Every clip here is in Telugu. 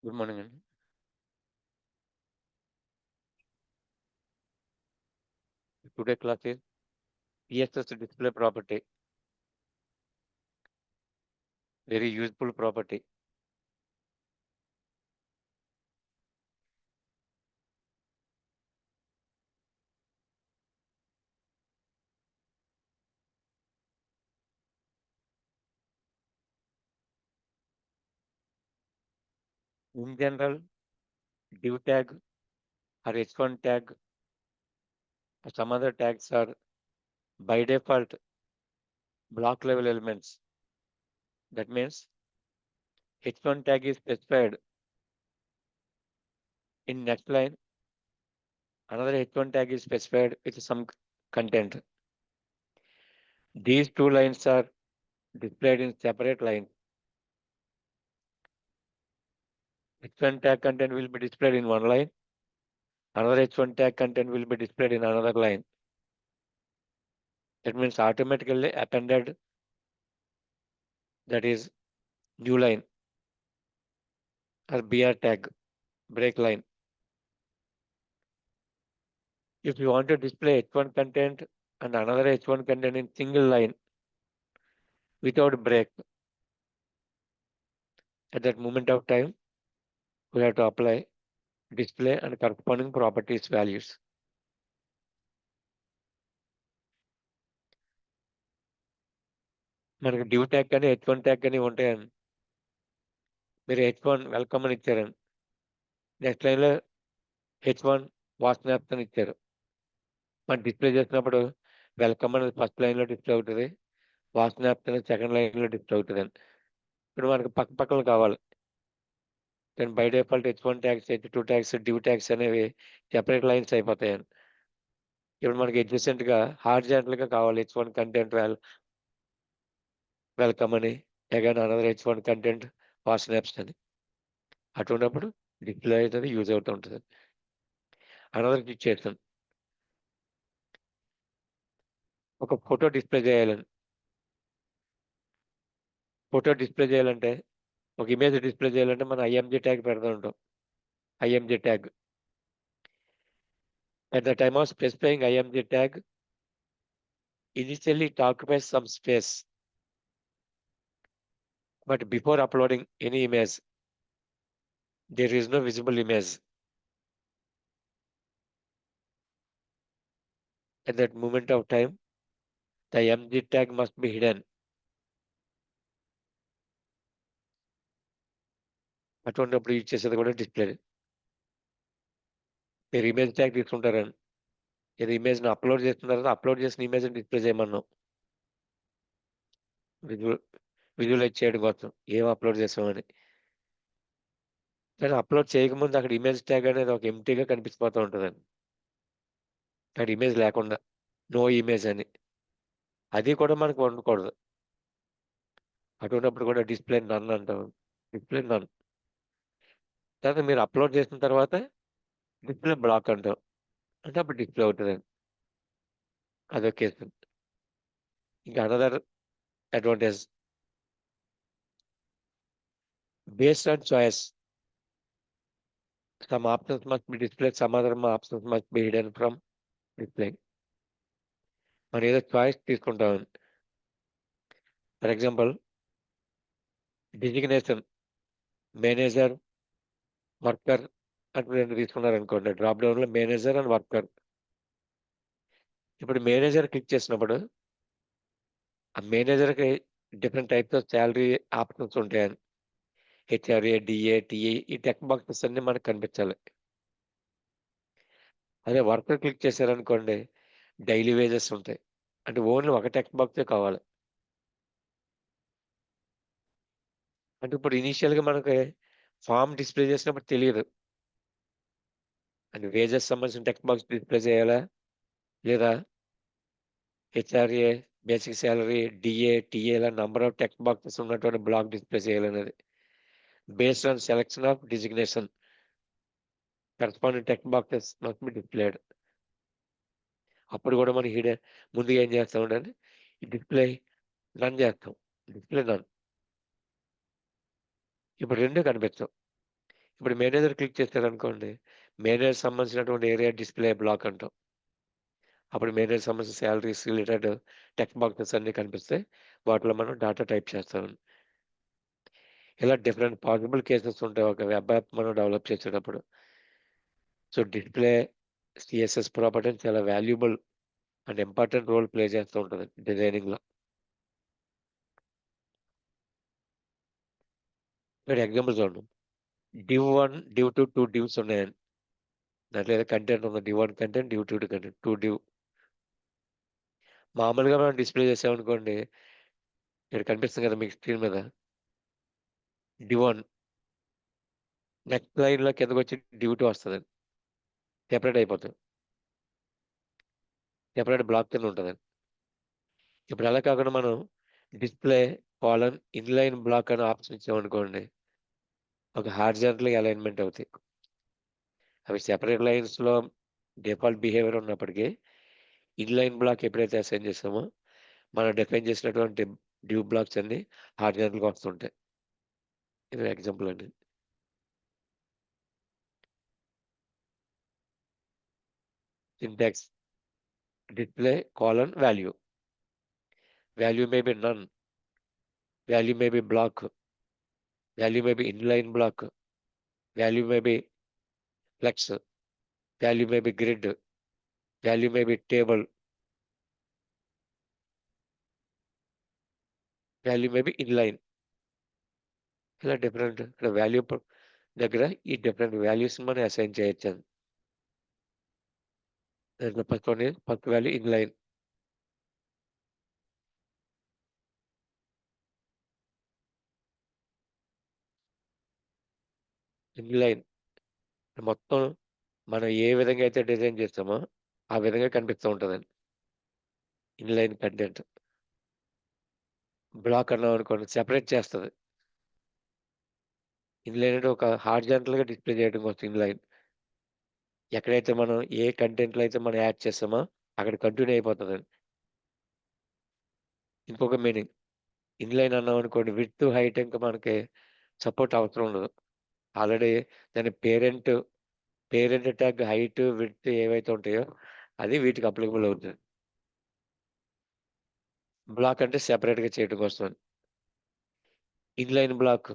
గుడ్ మార్నింగ్ అండి. Today class is PSS display property. Very useful property. In general, div tag or h1 tag or some other tags are by default block level elements. That means h1 tag is specified in next line. Another h1 tag is specified with some content. These two lines are displayed in separate lines. H1 tag content will be displayed in one line. Another h1 tag content will be displayed in another line. That means automatically appended, that is new line or BR tag, break line. If you want to display H1 content and another H1 content in single line without break, at that moment of time, we have to apply display and corresponding properties values. మనకి డ్యూ ట్యాగ్ కానీ H1 ట్యాగ్ కానీ ఉంటాయని మీరు H1 వెల్కమ్ అని ఇచ్చారని నెక్స్ట్ లైన్లో H1 వాట్సాప్ అని ఇచ్చారు. మనం డిస్ప్లే చేసినప్పుడు వెల్కమ్ అనేది ఫస్ట్ లైన్లో డిస్ప్లే అవుతుంది, వాట్సాప్ అనేది సెకండ్ లైన్లో డిస్ప్లే అవుతుంది అని. ఇప్పుడు మనకి పక్క పక్కలు కావాలి. Then by default H1 tags, H2 tags, డ్యూ ట్యాగ్స్ అనేవి సెపరేట్ లైన్స్ అయిపోతాయని. ఇప్పుడు మనకి అడ్జసెంట్గా హార్జాంటల్గా కావాలి H1 కంటెంట్ వెల్కమ్ అని, అగైన్ అనదర్ H1 కంటెంట్ వాట్సాప్స్ అని. అటువంటిప్పుడు డిస్ప్లే అవుతుంది, యూజ్ అవుతూ ఉంటుంది. అనదర్ సిచ్యుయేషన్, ఒక ఫోటో డిస్ప్లే చేయాలని, ఫోటో డిస్ప్లే చేయాలంటే ఒక ఇమేజ్ డిస్ప్లే చేయాలంటే మనం IMG ట్యాగ్ పెడుతూ ఉంటాం. IMG tag at the time of specifying IMG tag, initially it occupies some space, but before uploading any image, there is no visible image. At that moment of time, the MG tag must be hidden. అటువంటిప్పుడు యూజ్ చేసేది కూడా డిస్ప్లే. మీరు ఇమేజ్ ట్యాగ్ తీసుకుంటారని, ఇది ఇమేజ్ని అప్లోడ్ చేసిన తర్వాత అప్లోడ్ చేసిన ఇమేజ్ని డిస్ప్లే చేయమన్నాం విజువలైజ్ చేయడం కోసం ఏం అప్లోడ్ చేసామని. కానీ అప్లోడ్ చేయకముందు అక్కడ ఇమేజ్ ట్యాగ్ అనేది ఒక ఎంటీగా కనిపించిపోతూ ఉంటుందండి. అక్కడ ఇమేజ్ లేకుండా నో ఇమేజ్ అని, అది కూడా మనకు ఉండకూడదు. అటువంటిప్పుడు కూడా డిస్ప్లే నన్ అంటాం. డిస్ప్లే నన్. తర్వాత మీరు అప్లోడ్ చేసిన తర్వాత డిస్ప్లే బ్లాక్ అంటాం. అంటే అప్పుడు డిస్ప్లే అవుతుందండి. అదొక కేసు. ఇంకా another advantage, based on choice, some options must be displayed, some other options must be hidden from display. మనం ఏదో చాయిస్ తీసుకుంటాం. For example designation, manager, worker అంటే రెండు తీసుకున్నారనుకోండి. డ్రాప్ డౌన్లో మేనేజర్ అండ్ వర్కర్. ఇప్పుడు మేనేజర్ క్లిక్ చేసినప్పుడు ఆ మేనేజర్కి different types of salary options ఉంటాయని, HRA, DA, TA, ఈ టెక్ బాక్సెస్ అన్ని మనకు కనిపించాలి. అదే వర్కర్ క్లిక్ చేశారనుకోండి, డైలీ వేజెస్ ఉంటాయి. అంటే ఓన్లీ ఒక టెక్స్ట్ బాక్సే కావాలి. అంటే ఇప్పుడు ఇనీషియల్గా మనకి ఫామ్ డిస్ప్లే చేసినప్పుడు తెలియదు, అంటే వేజెస్ సంబంధించిన టెక్స్ట్ బాక్స్ డిస్ప్లే చేయాలా లేదా HRA, basic salary, DA, TA ఇలా నంబర్ ఆఫ్ టెక్స్ట్ బాక్సెస్ ఉన్నటువంటి బ్లాక్ డిస్ప్లే చేయాలనేది based on selection of designation. Corresponding text boxes must be displayed. అప్పుడు కూడా మనం ముందుగా ఏం చేస్తామంటే డిస్ప్లే రన్ చేస్తాం. Display run. ఇప్పుడు రెండు కనిపించవు. ఇప్పుడు మేనేజర్ క్లిక్ చేశారనుకోండి, మేనేజర్ సంబంధించినటువంటి ఏరియా డిస్‌ప్లే బ్లాక్ అంటాం. అప్పుడు మేనేజర్ సంబంధించిన సాలరీస్ రిలేటెడ్ టెక్స్ట్ బాక్సెస్ అన్నీ కనిపిస్తాయి. వాటిలో మనం డాటా టైప్ చేస్తాం. ఇలా డిఫరెంట్ పాసిబుల్ కేసెస్ ఉంటాయి ఒక వెబ్ యాప్ మనం డెవలప్ చేసేటప్పుడు. సో, డిస్‌ప్లే సీఎస్ఎస్ ప్రాపర్టీ చాలా valuable and important role play చేస్తూ ఉంటది డిజైనింగ్‌లో. ఇక్కడ ఎగ్జాంపుల్ చూడండి. div1, div2 2 divs ఉన్నాయండి. దాంట్లో ఏదో కంటెంట్ ఉంది. div1 content, div2 content. 2 div మామూలుగా మనం డిస్‌ప్లే చేసామనుకోండి, ఇక్కడ కనిపిస్తుంది కదా మీకు స్క్రీన్ మీద. div1 నెక్స్ట్ లైన్‌లో కిందకొచ్చి div2 వస్తదండి. సెపరేట్ అయిపోతది. సెపరేట్ బ్లాక్ కింద ఉంటదండి. ఇప్పుడు అలా కాకుండా మనం డిస్‌ప్లే ఇన్‌లైన్ బ్లాక్ అని ఆప్షన్ ఇచ్చామనుకోండి, ఒక హారిజాంటల్‌గా అలైన్‌మెంట్ అవుతాయి. అవి సెపరేట్ లైన్స్‌లో డిఫాల్ట్ బిహేవియర్ ఉన్నప్పటికీ, ఇన్‌లైన్ బ్లాక్ ఎప్పుడైతే అసైన్ చేసామో, మనం డిఫైన్ చేసినటువంటి డివ్ బ్లాక్స్ అన్నీ హారిజాంటల్‌గా వస్తుంటాయి. ఇది ఎగ్జాంపుల్ అండి. Syntax display value. Value may be none. Value may be block. Value may be inline block. Value may be flex. Value may be grid. Value may be table. Value may be inline. ఇలా డిఫరెంట్ ఇక్కడ దగ్గర ఈ డిఫరెంట్ వాల్యూస్‌ని మనం అసైన్ చేయొచ్చండి. దాంట్లో ఫస్ట్ వాల్యూ ఇన్‌లైన్. ఇన్‌లైన్ మొత్తం మనం ఏ విధంగా అయితే డిజైన్ చేస్తామో, ఆ విధంగా కనిపిస్తూ ఉంటదండి. Inline content. బ్లాక్ అన్నామనుకోండి సెపరేట్ చేస్తది. ఇన్‌లైన్ అంటే ఒక హారిజాంటల్‌గా డిస్‌ప్లే చేయడం కోసం ఇన్‌లైన్. ఎక్కడైతే మనం ఏ కంటెంట్‌లో అయితే మనం యాడ్ చేసామో, అక్కడ కంటిన్యూ అయిపోతదండి. ఇంకొక మీనింగ్ ఇన్‌లైన్ అన్నామనుకోండి విడ్త్, హైట్ ఇంక మనకి సపోర్ట్ అవసరం ఉండదు. ఆల్రెడీ దాని పేరెంట్ ట్యాగ్ హైట్, విడ్త్ ఏవైతే ఉంటాయో, అది వీటికి అప్లికబుల్ అవుతది. బ్లాక్ అంటే సెపరేట్‌గా చేయడం కోసం. ఇన్‌లైన్ బ్లాక్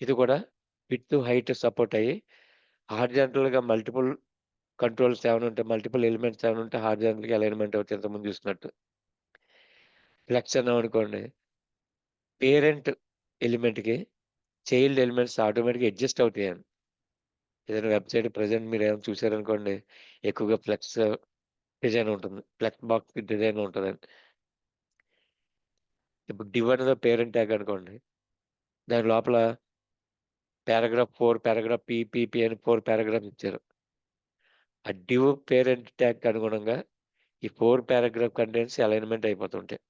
ఇది కూడా విడ్త్, హైట్ సపోర్ట్ అయ్యి హారిజాంటల్‌గా మల్టిపుల్ ఎలిమెంట్స్ ఏమైనా ఉంటే హారిజాంటల్‌గా అలైన్‌మెంట్ అవుతాయి ఇంతకుముందు చూసినట్టు. ఫ్లెక్స్ అన్నామనుకోండి పేరెంట్ ఎలిమెంట్‌కి చైల్డ్ ఎలిమెంట్స్ ఆటోమేటిక్‌గా అడ్జస్ట్ అవుతాయండి. ఏదైనా వెబ్‌సైట్ ప్రెజెంట్ మీరేమైనా చూసారనుకోండి, ఎక్కువగా ఫ్లెక్స్ డిజైన్ ఉంటుంది. ఫ్లెక్స్ బాక్స్ డిజైన్ ఉంటదండి. ఇప్పుడు డివ్ అనేది పేరెంట్ ట్యాగ్ అనుకోండి. దాని లోపల పారాగ్రాఫ్ 4, పారాగ్రాఫ్ పీపీపీ అని 4 పారాగ్రాఫ్స్ ఇచ్చారు. ఆ డివ్ పేరెంట్ ట్యాగ్‌కి అనుగుణంగా ఈ 4 పారాగ్రాఫ్ కంటెంట్స్ అలైన్‌మెంట్ అయిపోతుంటాయి.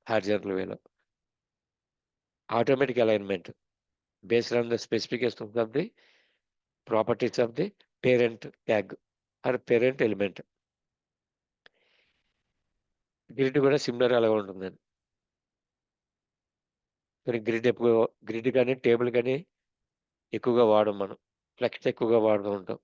హారిజాంటల్ వేలో. Automatic alignment based on the specifications of the properties of the parent tag are parent element. Grid కూడా సిమిలర్ అలాగే ఉంటుందండి. కానీ గ్రిడ్ గాని, టేబుల్ గాని ఎక్కువగా వాడం మనం. ఫ్లెక్స్ ఎక్కువగా వాడుతూ ఉంటాం.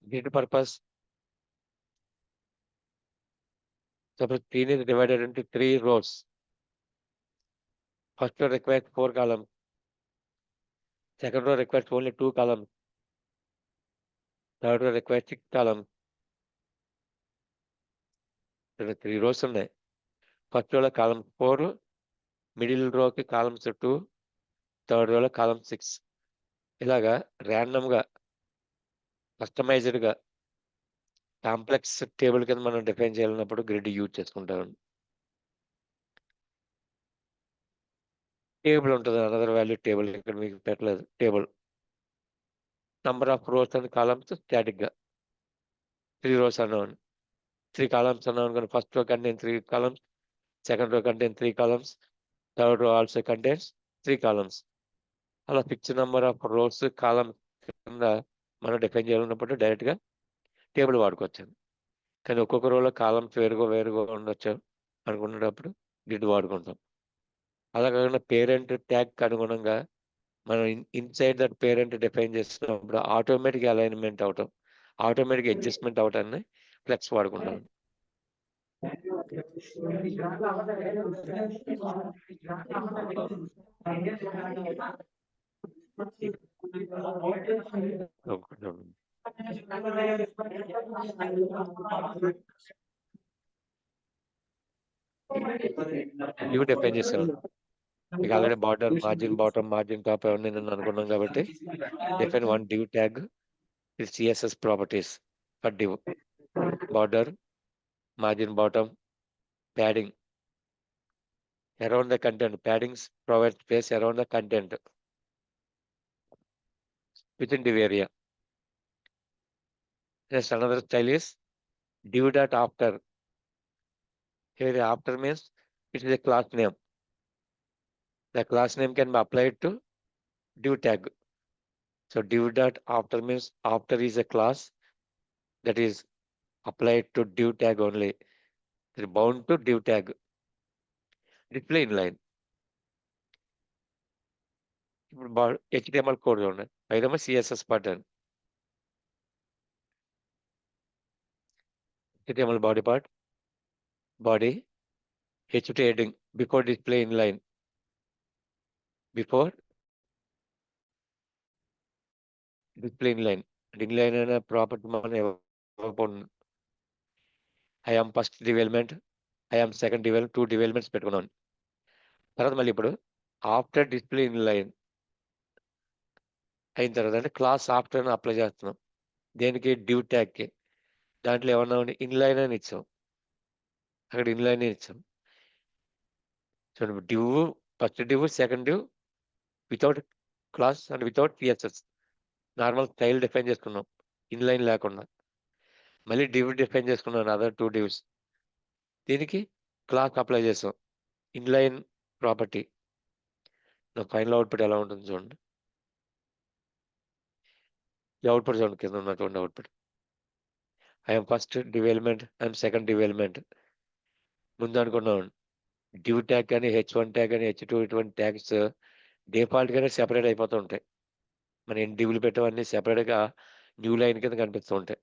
Grid purpose suppose screen is divided into 3 rows. First row requires 4 columns. Second row requires only 2 columns. Third row requires 6 columns. ఇక్కడ 3 rows ఉన్నాయి. ఫస్ట్ రోలో కాలమ్ 4, మిడిల్ రోకి కాలమ్స్ 2, థర్డ్ రోలో కాలమ్ 6. ఇలాగా రాండమ్‌గా, కస్టమైజ్డ్‌గా కాంప్లెక్స్ టేబుల్ కింద మనం డిఫైన్ చేయాలన్నప్పుడు గ్రిడ్ యూజ్ చేసుకుంటామండి. టేబుల్ ఉంటది. అనదర్ వాల్యూ టేబుల్ ఇక్కడ మీకు పెట్టలేదు. Table. Number of rows and columns స్టాటిక్‌గా 3 రోస్ అన్నామని. 3 కాలమ్స్ అన్నామనుకోండి. First row contain 3 columns. Second row contain 3 columns. Third row also contains 3 columns. అలా fixed number of rows, columns కింద మనం డిఫైన్ చేయాలన్నప్పుడు డైరెక్ట్‌గా టేబుల్ వాడుకోవచ్చండి. కానీ ఒక్కొక్క రోలో కాలమ్స్ వేరుగా ఉండొచ్చు. అనుకునేటప్పుడు డిడ్ వాడుకుంటాం. అలా కాకుండా పేరెంట్ ట్యాగ్‌కి అనుగుణంగా మనం ఇన్‌సైడ్ దట్ పేరెంట్ డిఫైన్ చేస్తున్నప్పుడు ఆటోమేటిక్ అలైన్‌మెంట్ అవ్వటం, ఆటోమేటిక్ అడ్జస్ట్‌మెంట్ అవ్వటాన్ని ఫ్లెక్స్ వాడుకుంటాం. అనుకుంటాం. ఇవి డిఫైన్ చేసాం. మీకు already border, margin bottom, margin top అవన్నీ నేను అనుకున్నాం కాబట్టి define one div tag with CSS properties for div. Border, margin bottom, padding around the content. Paddings provide space around the content within div area. Next, another style is div dot after. Here after means it is a class name. The class name can be applied to div tag. So div dot after means after is a class that is applied to div tag only. It is bound to div tag. Display inline. ఇప్పుడు HTML కోడ్ చూడండి, పైదేమో CSS button, HTML body part, body, H2 heading before display inline, before display inline. Inline అనే ప్రాపర్టీ మనం ఇవ్వకపోండి. I am first development, I am second development, 2 developments పెట్టుకున్నాను. తర్వాత మళ్ళీ ఇప్పుడు ఆఫ్టర్ డిస్ప్లే ఇన్లైన్ అయిన తర్వాత అంటే క్లాస్ ఆఫ్టర్ అని అప్లై చేస్తున్నాం. దేనికి? డివ్ ట్యాగ్కి. దాంట్లో ఏమన్నా ఇన్లైన్ అని ఇచ్చాం, అక్కడ ఇన్లైన్ అని ఇచ్చాం. చూడండి, div first div, second div without class and without CSS normal style define చేసుకున్నాం, ఇన్లైన్ లేకుండా. మళ్ళీ డివ్ డిఫైన్ చేసుకున్నాను, అదర్ 2 divs. దీనికి క్లాస్ అప్లై చేసాం, ఇన్లైన్ ప్రాపర్టీ. నా ఫైనల్ అవుట్పుట్ ఎలా ఉంటుంది చూడండి. ఈ అవుట్పుట్ చూడండి, కింద ఉన్నటువంటి output. I'm first development, I'm second development. ముందు అనుకున్నాం డివ్ ట్యాగ్ కానీ H1 ట్యాగ్ కానీ H2 ఇటువంటి ట్యాగ్స్ డిఫాల్ట్ గానే సెపరేట్ అయిపోతూ ఉంటాయి. మనం ఎన్ని డివ్లు పెట్టామన్నీ సెపరేట్గా న్యూ లైన్ కింద కనిపిస్తూ ఉంటాయి.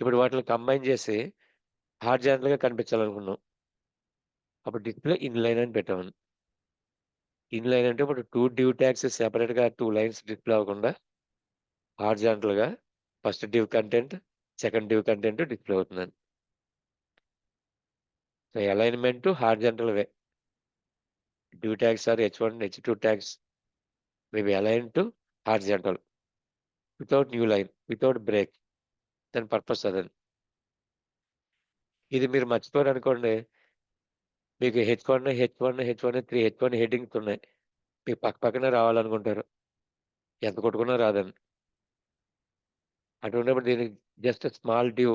ఇప్పుడు వాటిని కంబైన్ చేసి హార్జాంటల్గా కనిపించాలనుకున్నాం, అప్పుడు డిస్ప్లే ఇన్లైన్ అని పెట్టామని. ఇన్లైన్ అంటే ఇప్పుడు 2 div tags సెపరేట్గా 2 లైన్స్ డిస్ప్లే అవ్వకుండా హార్జాంటల్గా first div content, second div content display అవుతుందని. So alignment horizontal way. Div tags are H1 and H2 tags may be aligned to horizontal without new line, without break. దాని పర్పస్ అదని. ఇది మీరు మర్చిపోయారు అనుకోండి, మీకు H1 3 హెడ్డింగ్స్ ఉన్నాయి, మీకు పక్క పక్కనే రావాలనుకుంటారు, ఎంత కొట్టుకున్నా రాదని. అటువంటిప్పుడు దీనికి just small div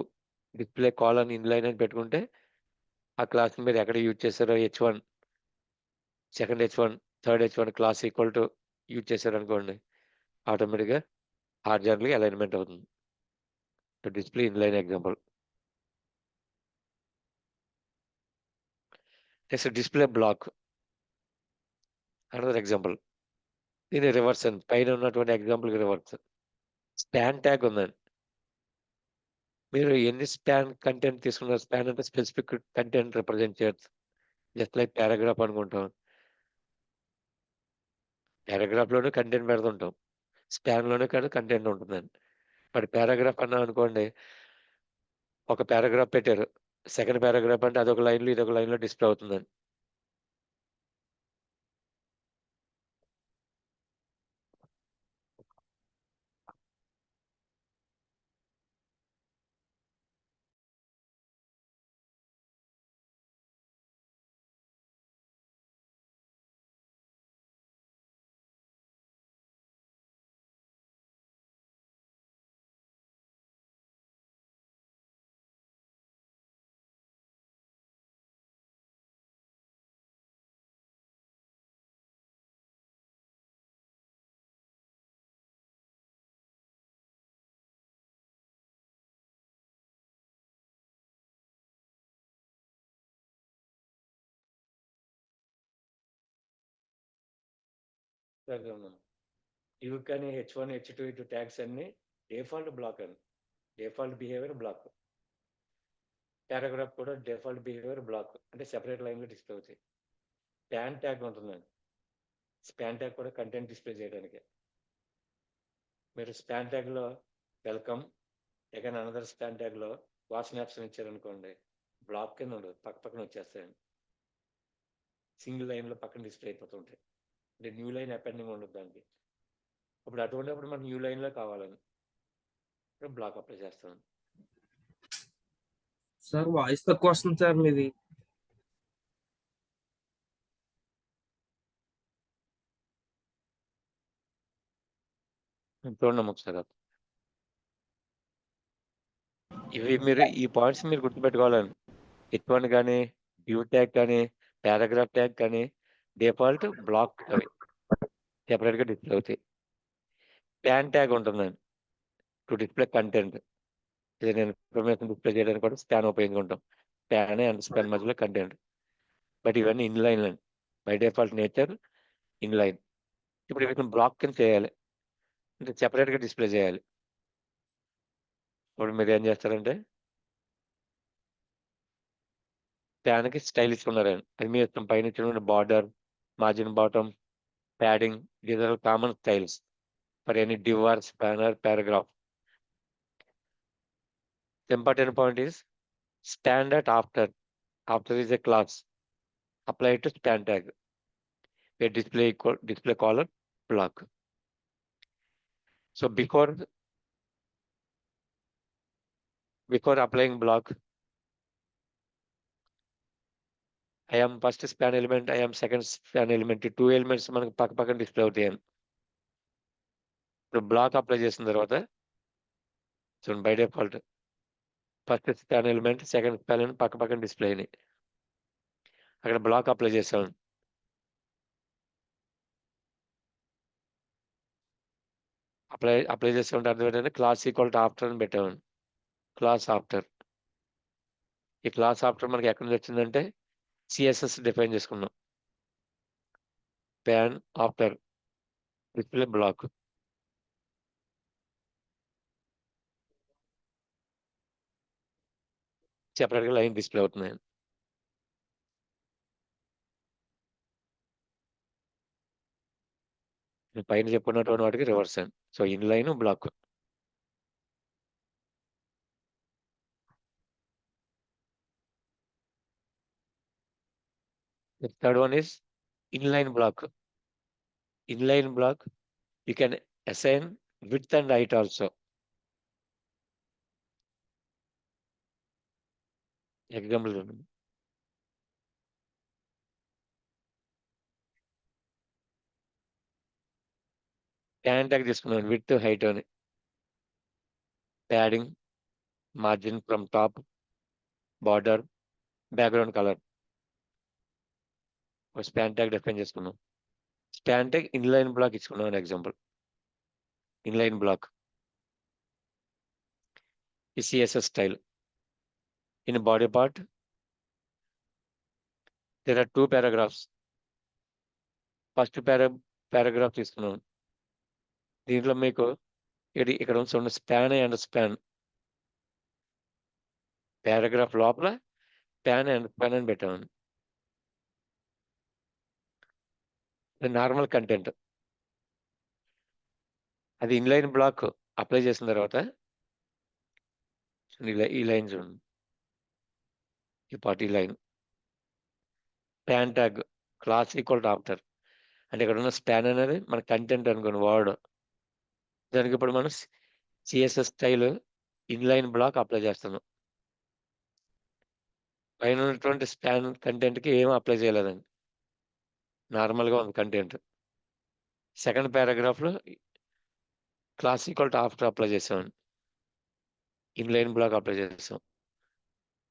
display colon inline అని పెట్టుకుంటే ఆ క్లాస్ మీరు ఎక్కడ యూజ్ చేశారో H1, second H1, third H1 class equal to use చేశారు అనుకోండి, ఆటోమేటిక్గా హార్జాంటల్గా అలైన్మెంట్ అవుతుంది. Display inline example. Next display block, another example. దీని రివర్స్ అండి, పైన ఉన్నటువంటి ఎగ్జాంపుల్కి రివర్స్. స్పాన్ ట్యాగ్ ఉందండి, మీరు ఎన్ని స్పాన్ కంటెంట్ తీసుకున్నారు, స్పాన్ అంటే స్పెసిఫిక్ కంటెంట్ రిప్రజెంట్ చేయొచ్చు. జస్ట్ లైక్ పారాగ్రాఫ్ అనుకుంటాం, పారాగ్రాఫ్లోనే కంటెంట్ పెడుతుంటాం, స్పాన్లోనే కానీ కంటెంట్ ఉంటుందండి. మరి పారాగ్రాఫ్ అన్నాం అనుకోండి, ఒక పారాగ్రాఫ్ పెట్టారు, సెకండ్ పారాగ్రాఫ్ అంటే అదొక లైన్లో ఇదొక లైన్లో డిస్ప్లే అవుతుందండి. చెప్తాను. ఇవి కానీ H1, H2 ఇటు ట్యాగ్స్ అన్ని డిఫాల్ట్ బ్లాక్ అని, డిఫాల్ట్ బిహేవియర్ బ్లాక్. పారాగ్రాఫ్ కూడా డిఫాల్ట్ బిహేవియర్ బ్లాక్, అంటే సెపరేట్ లైన్లో డిస్ప్లే అవుతాయి. స్పాన్ ట్యాగ్ ఉంటుందండి. స్పాన్ ట్యాగ్ కూడా కంటెంట్ డిస్ప్లే చేయడానికి. మీరు స్పాన్ ట్యాగ్లో వెల్కమ్, అగైన్ అనదర్ స్పాన్ ట్యాగ్లో వాట్స్ యాప్స్ ఇచ్చారనుకోండి, బ్లాక్ కింద ఉండదు, పక్క పక్కన వచ్చేస్తాయండి. సింగిల్ లైన్లో పక్కన డిస్ప్లే అయిపోతుంటాయి. అంటే న్యూ లైన్ అపెండింగ్ ఉండదు దానికి. అప్పుడు అటువంటిప్పుడు మనకు న్యూ లైన్లో కావాలని బ్లాక్ అప్లై చేస్తాను. సార్ వాయిస్ తక్కువ వస్తుంది సార్ మీది. చూడండి ఒకసారి. ఇవి మీరు ఈ పాయింట్స్ మీరు గుర్తుపెట్టుకోవాలండి. H1 కానీ, వ్యూ ట్యాగ్ కానీ, పారాగ్రాఫ్ ట్యాగ్ కానీ డిఫాల్ట్ బ్లాక్ అవి సెపరేట్గా డిస్ప్లే అవుతాయి. స్పాన్ ట్యాగ్ ఉంటుందండి టు డిస్ప్లే కంటెంట్. ఇది నేను ఇన్ఫర్మేషన్ డిస్ప్లే చేయడానికి కూడా స్పాన్ ఉపయోగించుకుంటాం. స్పాన్ అండ్ స్పాన్ మధ్యలో కంటెంట్. బట్ ఇవన్నీ ఇన్లైన్ అండి, బై డిఫాల్ట్ నేచర్ ఇన్లైన్. ఇప్పుడు వీటిని బ్లాక్ కింద చేయాలి అంటే సెపరేట్గా డిస్ప్లే చేయాలి. ఇప్పుడు మీరు ఏం చేస్తారంటే స్పాన్కి స్టైల్ ఇచ్చుకున్నారండి, అది మీ ఇష్టం. పైన ఇచ్చిన border, margin bottom, padding, these are common styles for any div or span or paragraph. The important point is standard after. After is a class. Apply it to span tag. A display equal display color block. So before applying block, I am first span element, I am second span element. Two elements మనకు పక్క పక్కన డిస్ప్లే అవుతాయి. ఇప్పుడు బ్లాక్ అప్లై చేసిన తర్వాత చూడండి, by default first span element, second span element పక్క పక్కన డిస్ప్లే అయినాయి. అక్కడ బ్లాక్ అప్లై చేసాం. అప్లై చేసే ఉంటే అర్థం ఏంటంటే క్లాస్ ఈక్వల్ టు ఆఫ్టర్ అని పెట్టామండి. Class after. ఈ క్లాస్ ఆఫ్టర్ మనకి ఎక్కడి నుంచి వచ్చిందంటే సిఎస్ఎస్ డిఫైన్ చేసుకున్నాం. Span after display block. సెపరేట్గా లైన్ డిస్ప్లే అవుతున్నాయి. పైన చెప్పుకున్నటువంటి వాటికి రివర్స్ అండి. So inline block. The third one is inline block. Inline block, you can assign width and height also. Example, span tag తీసుకున్నాను, విత్ హైట్ అని. Padding, margin from top, border, background colour. Span tag define చేసుకున్నాం. స్పాన్ ట్యాగ్ ఇన్లైన్ బ్లాక్ ఇచ్చుకున్నాం example. Inline block is CSS style. In body part, there are two paragraphs. First paragraph తీసుకున్నాం. దీంట్లో మీకు ఇక్కడ ఉన్న స్పాన్ అండ్ స్పాన్. పారాగ్రాఫ్ లోపల స్పాన్ అండ్ స్పాన్ అని పెట్టాము. Normal content. అది ఇన్లైన్ బ్లాక్ అప్లై చేసిన తర్వాత ఈ లైన్ చూడండి, ఈ party line. Span tag class equal to after, అంటే ఇక్కడ ఉన్న స్పాన్ అనేది మన కంటెంట్ అనుకోండి, వర్డ్. దానికి ఇప్పుడు మనం CSS style inline block apply చేస్తున్నాం. పైన ఉన్నటువంటి స్పాన్ కంటెంట్కి ఏం అప్లై చేయలేదండి, నార్మల్గా ఉంది కంటెంట్. సెకండ్ పారాగ్రాఫ్లో class equal to after apply చేసామండి, ఇన్లైన్ బ్లాక్ అప్లై చేసాం.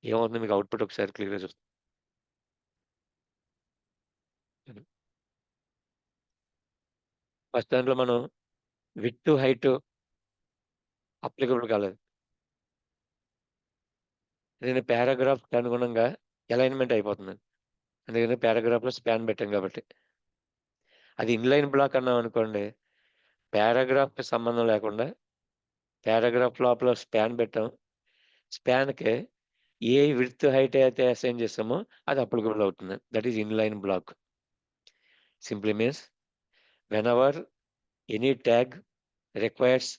ఏమవుతుంది మీకు అవుట్పుట్ ఒకసారి క్లియర్గా చూస్తాం. ఫస్ట్ దాంట్లో మనం విత్ హైట్ అప్లికబుల్ కాలేదు. నేను పారాగ్రాఫ్ అనుగుణంగా అలైన్మెంట్ అయిపోతుంది, అందుకని పారాగ్రాఫ్లో స్పాన్ పెట్టాం కాబట్టి. అది ఇన్‌లైన్ బ్లాక్ అన్నామనుకోండి, పారాగ్రాఫ్‌కి సంబంధం లేకుండా పారాగ్రాఫ్ లోపల స్పాన్ పెట్టాం. స్పాన్‌కి ఏ విడ్త్, హైట్ అయితే అసైన్ చేసామో అది అప్లికబుల్ అవుతుంది. That is inline black. Simply means whenever any tag requires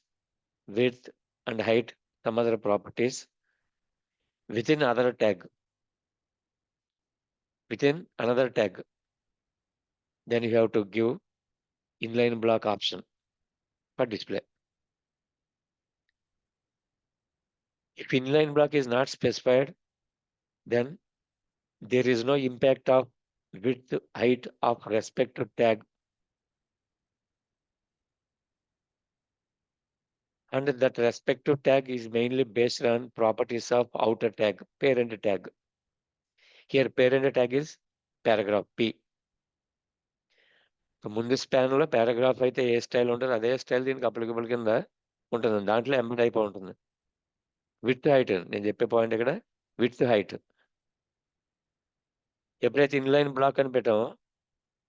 width and height some other properties within other tag, within another tag, then you have to give inline block option for display. If inline block is not specified, then there is no impact of width, height of respective tag, and that respective tag is mainly based on properties of outer tag, parent tag. Here parent tag is paragraph P. ముందు స్పాన్ లో పారాగ్రాఫ్ అయితే ఏ స్టైల్ ఉంటుందో అదే స్టైల్ దీనికి అప్లికబుల్ కింద ఉంటుంది. దాంట్లో ఎంబెడ్ అయిపోయి ఉంటుంది. విత్ హైట్ నేను చెప్పే పాయింట్ ఇక్కడ విత్ హైట్. ఎప్పుడైతే ఇన్లైన్ బ్లాక్ అని పెట్టామో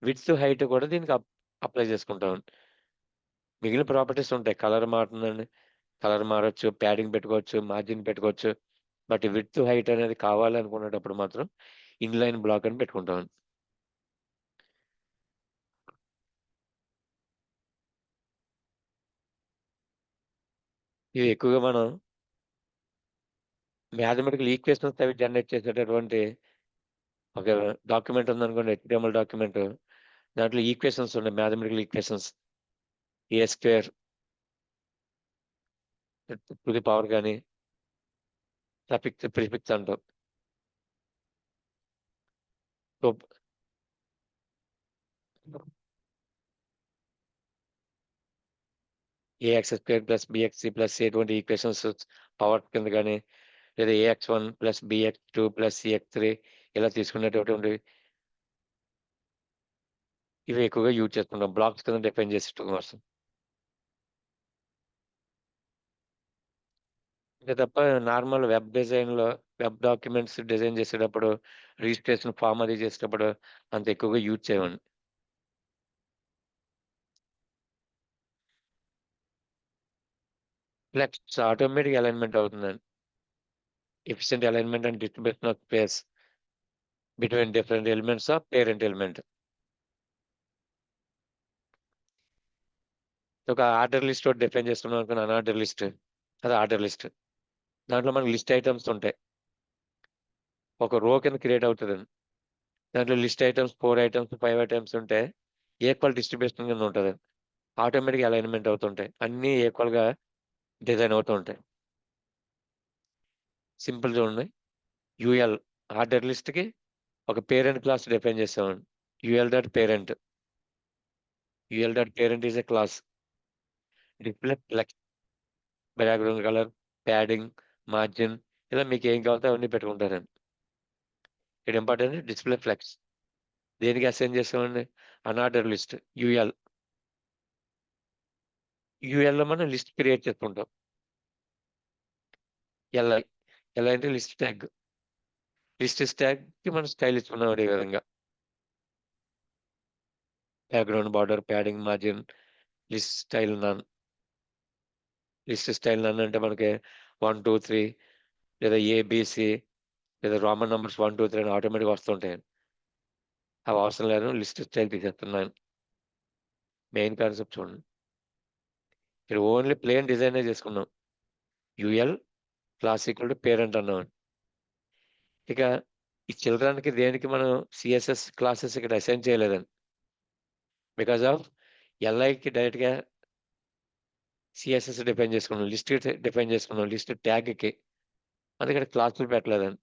విడ్త్, హైట్ కూడా దీనికి అప్లై చేసుకుంటాం. మిగిలిన ప్రాపర్టీస్ ఉంటాయి. కలర్ మారుతుందండి. కలర్ మారొచ్చు, ప్యాడింగ్ పెట్టుకోవచ్చు, మార్జిన్ పెట్టుకోవచ్చు. బట్ విడ్త్, హైట్ అనేది కావాలి అనుకునేటప్పుడు మాత్రం ఇన్లైన్ బ్లాక్ అని పెట్టుకుంటాం. ఇవి ఎక్కువగా మనం మ్యాథమెటికల్ ఈక్వేషన్స్ అవి జనరేట్ చేసేటటువంటి ఒక డాక్యుమెంట్ ఉందనుకోండి, హెచ్‌టిఎంఎల్ డాక్యుమెంట్. దాంట్లో ఈక్వేషన్స్ ఉన్నాయి. Mathematical equations a square to the power కానీ సఫిక్స్, ప్రిఫిక్స్ అంటాం. So a x square plus b x c plus ఎటువంటి ఈక్వేషన్స్ పవర్ కింద కానీ, లేదా ఏఎక్స్1 ప్లస్ బిఎక్స్2 ప్లస్ సిఎక్స్3 ఇలా తీసుకునేటటువంటి ఇవి ఎక్కువగా యూజ్ చేసుకుంటాం. బ్లాక్స్ కింద డిఫైన్ చేసేటం కోసం. అంతే తప్ప నార్మల్ వెబ్ డిజైన్‌లో వెబ్ డాక్యుమెంట్స్ డిజైన్ చేసేటప్పుడు, రిజిస్ట్రేషన్ ఫార్మ్ అది చేసేటప్పుడు అంత ఎక్కువగా యూజ్ చేయమండి. ఫ్లెక్స్ ఆటోమేటిక్ అలైన్‌మెంట్ అవుతుందండి. Efficient alignment and distribution of space between different elements of parent element. ఒక ఆర్డర్ లిస్ట్ ఒకటి డిఫైన్ చేసుకున్నాం అనుకోండి, అన్ఆర్డర్ లిస్ట్. అది ఆర్డర్ లిస్ట్. దాంట్లో మనకి లిస్ట్ ఐటెమ్స్ ఉంటాయి. ఒక రో కింద క్రియేట్ అవుతదండి. దాంట్లో లిస్ట్ ఐటెమ్స్ 4 ఐటెమ్స్, 5 ఐటెమ్స్ ఉంటే ఈక్వల్ డిస్ట్రిబ్యూషన్ కింద ఉంటది. ఆటోమేటిక్ అలైన్‌మెంట్ అవుతుంటాయి. అన్నీ ఈక్వల్‌గా డిజైన్ అవుతూ ఉంటాయి. సింపుల్ చూడండి. యూఎల్ ఆర్డర్ లిస్ట్‌కి ఒక పేరెంట్ క్లాస్ డిఫైన్ చేసామండి. UL dot parent. UL dot parent is a class. Display flex, background colour, padding, margin ఇలా మీకు ఏం కావాలో అవన్నీ పెట్టుకుంటారండి. ఇక్కడ ఇంపార్టెంట్ డిస్ప్లే ఫ్లెక్స్. దేనికి అసైన్ చేసామండి? Unorder list UL. యూఎల్‌లో మనం లిస్ట్ క్రియేట్ చేసుకుంటాం. ఎల్ఐ. ఎల్ఐ అంటే లిస్ట్ ట్యాగ్. లిస్ట్ ట్యాగ్‌కి మనం స్టైల్ ఇచ్చుకున్నాం ఈ విధంగా. Background border, padding, margin, list style none. List style none అంటే మనకి 1, 2, 3 లేదా ఏబీసీ లేదా రోమన్ నంబర్స్ 1, 2, 3 అని ఆటోమేటిక్‌గా వస్తుంటాయి. అవి అవసరం లేదు. లిస్ట్ స్టైల్ తీసేస్తున్నాను. మెయిన్ కాన్సెప్ట్ చూడండి. ఇక్కడ ఓన్లీ ప్లెయిన్ డిజైనే చేసుకున్నాం. UL class equal to parent అన్నామండి. ఇక ఈ చిల్డ్రన్‌కి దేనికి మనం సీఎస్ఎస్ క్లాసెస్ ఇక్కడ అసైన్ చేయలేదండి. బికాస్ ఆఫ్ ఎల్ఐకి డైరెక్ట్‌గా సీఎస్ఎస్ డిఫైన్ చేసుకున్నాం. లిస్ట్ డిఫైన్ చేసుకున్నాం. లిస్ట్ ట్యాగ్‌కి. అందుకని క్లాసులు పెట్టలేదండి.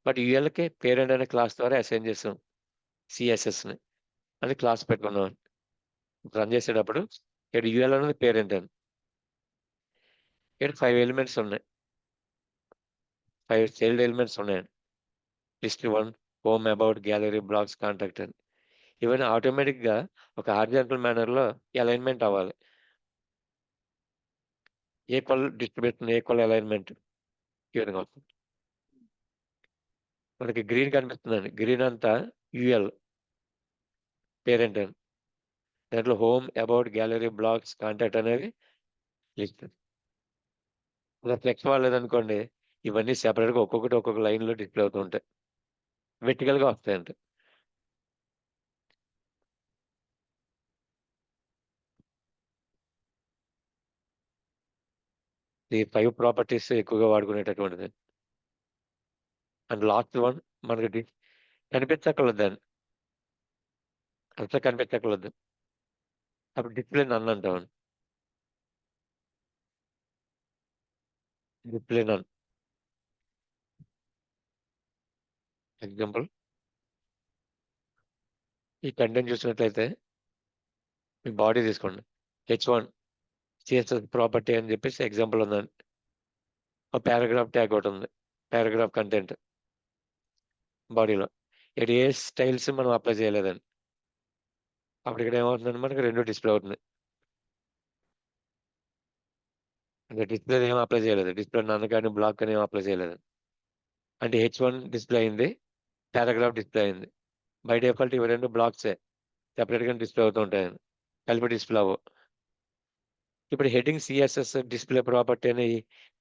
బట్ యూఎల్‌కి పేరెంట్ అనే క్లాస్ ద్వారా అసైన్ చేసాం సీఎస్ఎస్‌ని. అది క్లాస్ పెట్టుకున్నాం. రన్ చేసేటప్పుడు ఇక్కడ యూఎల్ అనేది పేరెంట్ అండి. ఇక్కడ 5 ఎలిమెంట్స్ ఉన్నాయి. 5 చైల్డ్ ఎలిమెంట్స్ ఉన్నాయండి. List 1, home, about, gallery, blogs, contact అని. ఇవన్నీ ఆటోమేటిక్‌గా ఒక హారిజాంటల్ మేనర్‌లో అలైన్‌మెంట్ అవ్వాలి. ఈక్వల్ డిస్ట్రిబ్యూషన్, ఈక్వల్ అలైన్‌మెంట్ ఈ విధంగా వస్తుంది. మనకి గ్రీన్ కనిపిస్తుందండి. గ్రీన్ అంతా యూఎల్ పేరెంట్ అండి. దాంట్లో home, about, gallery, blogs, contact అనేవి లిస్ట్. అలా ఫ్లెక్స్ వాడలేదనుకోండి, ఇవన్నీ సెపరేట్గా ఒక్కొక్కటి ఒక్కొక్క లైన్లో డిస్ప్లే అవుతూ ఉంటాయి. వెర్టికల్గా వస్తాయంట. ఈ 5 ప్రాపర్టీస్ ఎక్కువగా వాడుకునేటటువంటిది. అండ్ లాస్ట్ వన్ మనకి కనిపించక్కర్లేదు దాన్ని, అసలు కనిపించక్కర్లేదు. అప్పుడు డిస్ప్లే నన్ అంటాం. డిస్ప్లే నన్. ఎగ్జాంపుల్, ఈ కంటెంట్ చూసినట్లయితే మీ బాడీ తీసుకోండి. H1 CSS ప్రాపర్టీ అని చెప్పేసి ఎగ్జాంపుల్ ఉందండి. ఒక పారాగ్రాఫ్ ట్యాగ్ ఒకటి ఉంది, పారాగ్రాఫ్ కంటెంట్ బాడీలో. ఇక్కడ ఏ స్టైల్స్ మనం అప్లై చేయలేదండి. అప్పుడు ఇక్కడ ఏమవుతుందండి, మనకి రెండు డిస్ప్లే అవుతుంది. అంటే డిస్ప్లే ఏం అప్లై చేయలేదు, డిస్ప్లే నన్ను కానీ బ్లాక్ కానీ ఏం అప్లై చేయలేదు. అంటే H1 డిస్ప్లే అయింది, పారాగ్రాఫ్ డిస్ప్లే అయింది. బై డిఫాల్ట్ ఇవి రెండు బ్లాక్సే, సెపరేట్గా డిస్ప్లే అవుతూ ఉంటాయి, కలిపి డిస్ప్లే అవ్వవు. ఇప్పుడు హెడ్డింగ్ CSS డిస్ప్లే ప్రాపర్టీ అని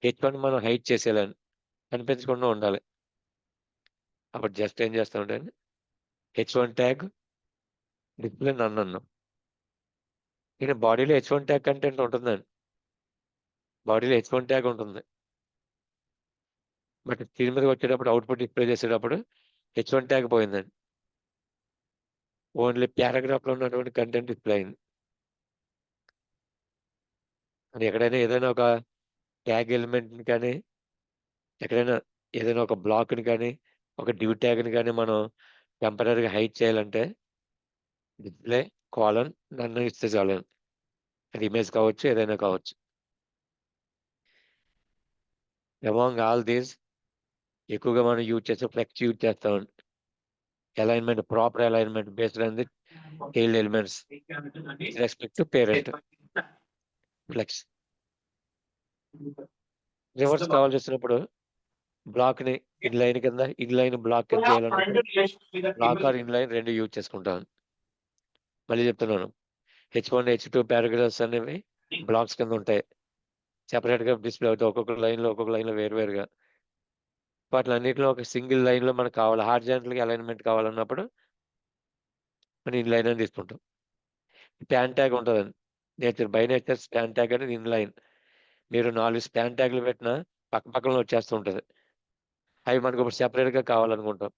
H1 మనం హైడ్ చేసేయాలని, కనిపించకుండా ఉండాలి. అప్పుడు జస్ట్ ఏం చేస్తామంటే H1 ట్యాగ్ డిస్ప్లే నన్ను అన్నాం. ఇక్కడ బాడీలో H1 ట్యాగ్ కంటెంట్ ఉంటుందండి, బాడీలో H1 ట్యాగ్ ఉంటుంది. బట్ స్క్రీన్ మీదకి వచ్చేటప్పుడు అవుట్పుట్ డిస్ప్లే చేసేటప్పుడు H1 ట్యాగ్ పోయిందండి. ఓన్లీ పారాగ్రాఫ్లో ఉన్నటువంటి కంటెంట్ డిస్ప్లే అయింది. అని ఎక్కడైనా ఏదైనా ఒక ట్యాగ్ ఎలిమెంట్ని కానీ, ఎక్కడైనా ఏదైనా ఒక బ్లాక్ని కానీ, ఒక డ్యూ ట్యాగ్ని కానీ మనం టెంపరీగా హైడ్ చేయాలంటే డిస్ప్లే కాలన్ నన్ను ఇస్తే చాలు. అది ఇమేజ్ కావచ్చు, ఏదైనా కావచ్చు. అమాంగ్ ఆల్ దీస్ ఎక్కువగా మనం యూజ్ చేసే ఫ్లెక్స్ యూజ్ చేస్తాం. Alignment, proper alignment based on the child elements with respect to parent. Flex reverse కావాల్సి వచ్చినప్పుడు బ్లాక్ ని ఇన్ లైన్ కింద, ఇన్ లైన్ బ్లాక్ కింద చేయాలన్నప్పుడు బ్లాక్ ఆర్ ఇన్ లైన్ రెండు యూజ్ చేసుకుంటాను. మళ్ళీ చెప్తున్నాను, H1 H2 పారాగ్రాఫ్స్ అనేవి బ్లాక్స్ కింద ఉంటాయి, సెపరేట్ గా డిస్ప్లే అవుతాయి, ఒక్కొక్క లైన్ లో వేరువేరుగా. వాటిలన్నిటిలో ఒక సింగిల్ లైన్ లో మనకు కావాలి, హార్జాంటల్ గా అలైన్మెంట్ కావాలన్నప్పుడు మనం ఇన్ లైన్ అని తీసుకుంటాం. స్పాన్ ట్యాగ్ ఉంటుందండి, బై నేచర్ స్పాన్ ట్యాగ్ అనేది ఇన్ లైన్. మీరు 4 స్పాన్ ట్యాగ్లు పెట్టినా పక్క పక్కన వచ్చేస్తూ ఉంటుంది. అవి మనకు ఇప్పుడు సెపరేట్ గా కావాలనుకుంటాం.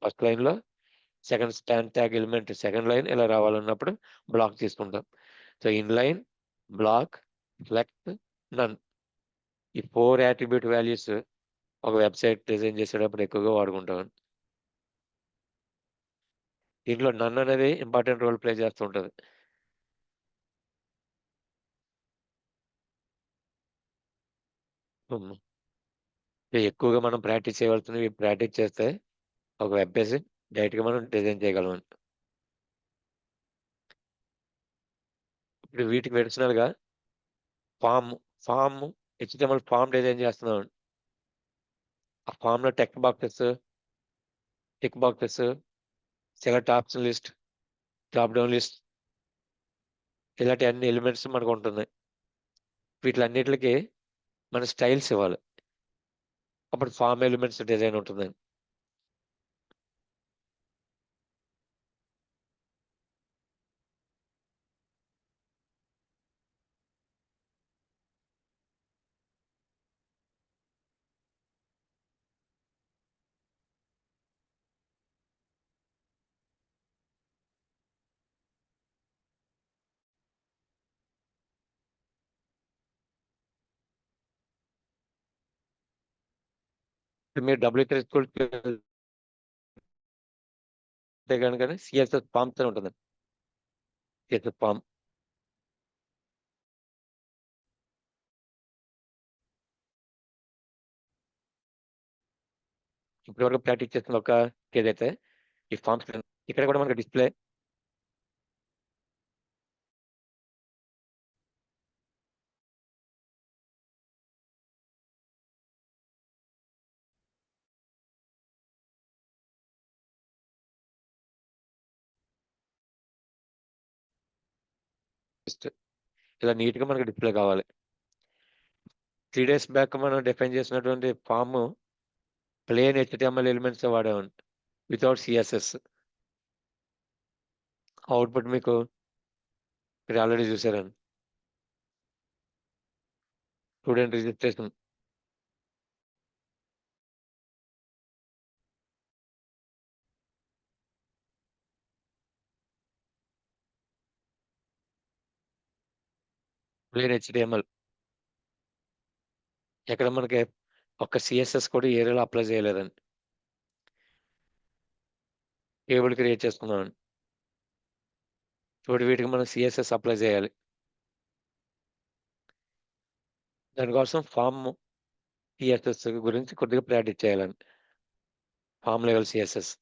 ఫస్ట్ లైన్ లో, second span tag element second line ఇలా రావాలన్నప్పుడు బ్లాక్ తీసుకుంటాం. So inline, block, flex, none, ఈ 4 యాట్రిబ్యూట్ వాల్యూస్ ఒక వెబ్సైట్ డిజైన్ చేసేటప్పుడు ఎక్కువగా వాడుకుంటాం. దీంట్లో నన్ అనేది ఇంపార్టెంట్ రోల్ ప్లే చేస్తూ ఉంటుంది. ఎక్కువగా మనం ప్రాక్టీస్ చేయవలసినవి, ప్రాక్టీస్ చేస్తే ఒక వెబ్ పేజ్ డైరెక్ట్ గా మనం డిజైన్ చేయగలం. ఇప్పుడు వీటికి అడిషనల్ గా ఫామ్ HTML ఫామ్ డిజైన్ చేస్తున్నాం. ఆ ఫామ్ లో tick boxes, select option list, drop down list, ఇలాంటి అన్ని ఎలిమెంట్స్ మనకు ఉంటుంది. వీటిలన్నిటికి మన స్టైల్స్ ఇవ్వాలి, అప్పుడు ఫామ్ ఎలిమెంట్స్ డిజైన్ ఉంటుంది. మీరు W3 స్కూల్ కనుక CSS ఫామ్స్ అని ఉంటుంది. CSS ఫామ్ ఇప్పటివరకు ప్రాక్టీస్ చేస్తున్న ఒక ఏదైతే ఈ ఫామ్స్ ఇక్కడ కూడా మనకి డిస్ప్లే ఇలా నీట్‌గా మనకు డిస్‌ప్లే కావాలి. 3 డేస్ బ్యాక్ మనం డిఫైన్ చేసినటువంటి ఫార్మ్ ప్లెయిన్ హెచ్‌టీఎంఎల్ ఎలిమెంట్సే వాడామండి. Without CSS. అవుట్‌పుట్ మీకు మీరు ఆల్రెడీ చూసారండి. Student registration. Plain HTML. ఎక్కడ మనకి ఒక్క సీఎస్ఎస్ కూడా ఈ ఏరియాలో అప్లై చేయలేదండి. టేబుల్ క్రియేట్ చేసుకున్నామండి. ఇప్పుడు వీటికి మనం సీఎస్ఎస్ అప్లై చేయాలి. దానికోసం ఫార్మ్ సీఎస్ఎస్ గురించి కొద్దిగా ప్రాక్టీస్ చేయాలండి. Form level CSS.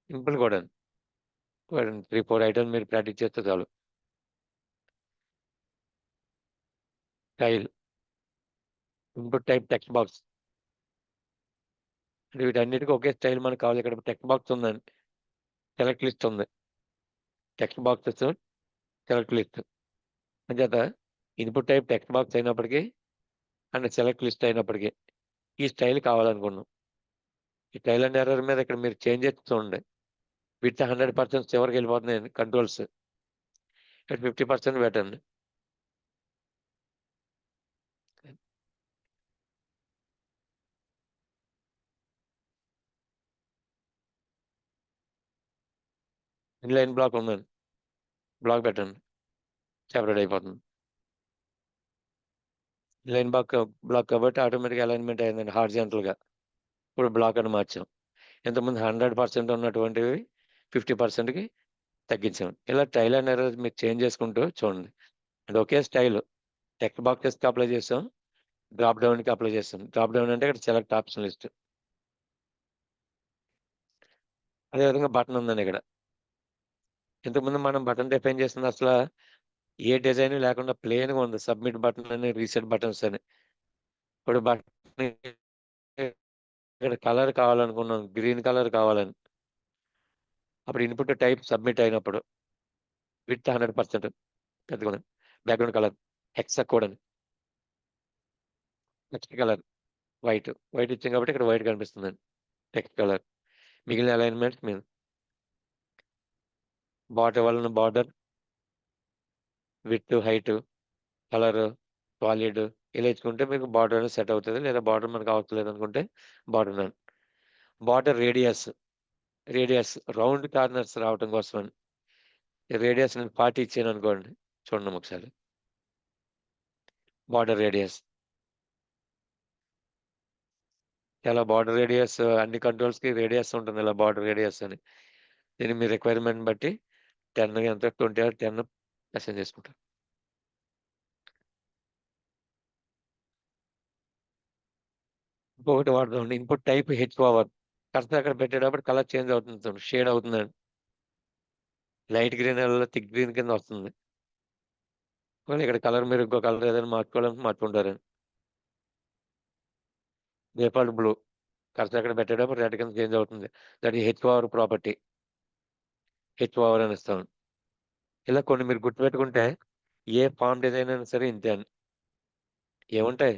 సింపుల్ కూడాను. 3, 4 ఐటెమ్స్ మీరు ప్రాక్టీస్ చేస్తే చాలు. Style. Input type text box. వీటన్నిటికి ఒకే స్టైల్ మనకు కావాలి. ఇక్కడ టెక్స్ట్ బాక్స్ ఉందండి. సెలెక్ట్ లిస్ట్ ఉంది. Text boxes, select list. అంచేత ఇన్పుట్ టైప్ టెక్స్ట్ బాక్స్ అయినప్పటికీ అండ్ సెలెక్ట్ లిస్ట్ అయినప్పటికీ ఈ స్టైల్ కావాలనుకున్నాం. ఈ స్టైల్ అండ్ ఎర్రర్ మీద ఇక్కడ మీరు చేంజ్ చేసి చూడండి. విత్ 100% చివరికి వెళ్ళిపోతున్నాయండి కంట్రోల్స్. ఇక్కడ 50% పెట్టండి. ఇన్లైన్ బ్లాక్ ఉందండి. బ్లాక్ పెట్టండి. సెపరేట్ అయిపోతుంది. ఇన్లైన్ బ్లాక్ కాబట్టి ఆటోమేటిక్‌గా అలైన్‌మెంట్ అయిందండి హారిజాంటల్‌గా. ఇప్పుడు బ్లాక్ అని మార్చాం. ఇంతకుముందు 100% ఉన్నటువంటివి 50%కి తగ్గించాం. ఇలా ట్రయల్ అండ్ ఎర్రర్ మీరు చేంజ్ చేసుకుంటూ చూడండి. అంటే ఒకే స్టైల్ టెక్స్ట్ బాక్సెస్‌కి అప్లై చేసాం. డ్రాప్ డౌన్‌కి అప్లై చేసాం. డ్రాప్ డౌన్ అంటే ఇక్కడ సెలెక్ట్ ఆప్షన్ లిస్ట్. అదేవిధంగా బటన్ ఉందండి ఇక్కడ. ఇంతకుముందు మనం బటన్ డిఫైన్ చేసింది అసల ఏ డిజైన్ లేకుండా ప్లెయిన్‌గా ఉంది. సబ్మిట్ బటన్ అని, రీసెట్ బటన్స్ అని. ఇప్పుడు బటన్ ఇక్కడ కలర్ కావాలనుకున్నాం. గ్రీన్ కలర్ కావాలని. అప్పుడు ఇన్పుట్ టైప్ సబ్మిట్ అయినప్పుడు విడ్త్ 100% పెద్దగుంది. బ్యాక్‌గ్రౌండ్ కలర్ హెక్సా కోడ్ అని. Next colour white. వైట్ ఇచ్చాం కాబట్టి ఇక్కడ వైట్ కనిపిస్తుందండి. Text colour. మిగిలిన అలైన్‌మెంట్స్ బార్డర్ ఇవ్వాలన్న border, width, height, colour, solid ఇలా ఇచ్చుకుంటే మీకు బార్డర్ అనేది సెట్ అవుతది. లేదా బార్డర్ మనకు అవసరం లేదనుకుంటే బార్డర్ నన్. బార్డర్ రేడియస్ రౌండ్ కార్నర్స్ రావటం కోసమని. రేడియస్ నేను 40 ఇచ్చాననుకోండి. చూడండి ఒకసారి. Border radius. ఇలా బార్డర్ రేడియస్ అన్ని కంట్రోల్స్‌కి రేడియస్ ఉంటుంది. ఇలా బార్డర్ రేడియస్ అని. దీన్ని మీ రిక్వైర్మెంట్‌ని బట్టి 10 ఎంత 20 ఆర్ 10 అసైన్ చేసుకుంటారు. ఇంకొకటి వాడదామండి. Input type hover. Cursor అక్కడ పెట్టేటప్పుడు కలర్ చేంజ్ అవుతుంది చూడండి. షేడ్ అవుతుందండి. లైట్ గ్రీన్ ఎళ్ళలో థిక్ గ్రీన్ కింద వస్తుంది. ఒకవేళ ఇక్కడ కలర్ మీరు ఇంకో కలర్ ఏదైనా మార్చుకోవాలంటే మార్చుకుంటారండి. Default blue. కర్సర్ అక్కడ పెట్టేటప్పుడు రెడ్ కింద చేంజ్ అవుతుంది. That is hover property. Hover అని ఇస్తాం. ఇలా కొన్ని మీరు గుర్తుపెట్టుకుంటే ఏ ఫార్మ్ డిజైన్ అయినా సరే ఇంతే అండి. ఏముంటాయి?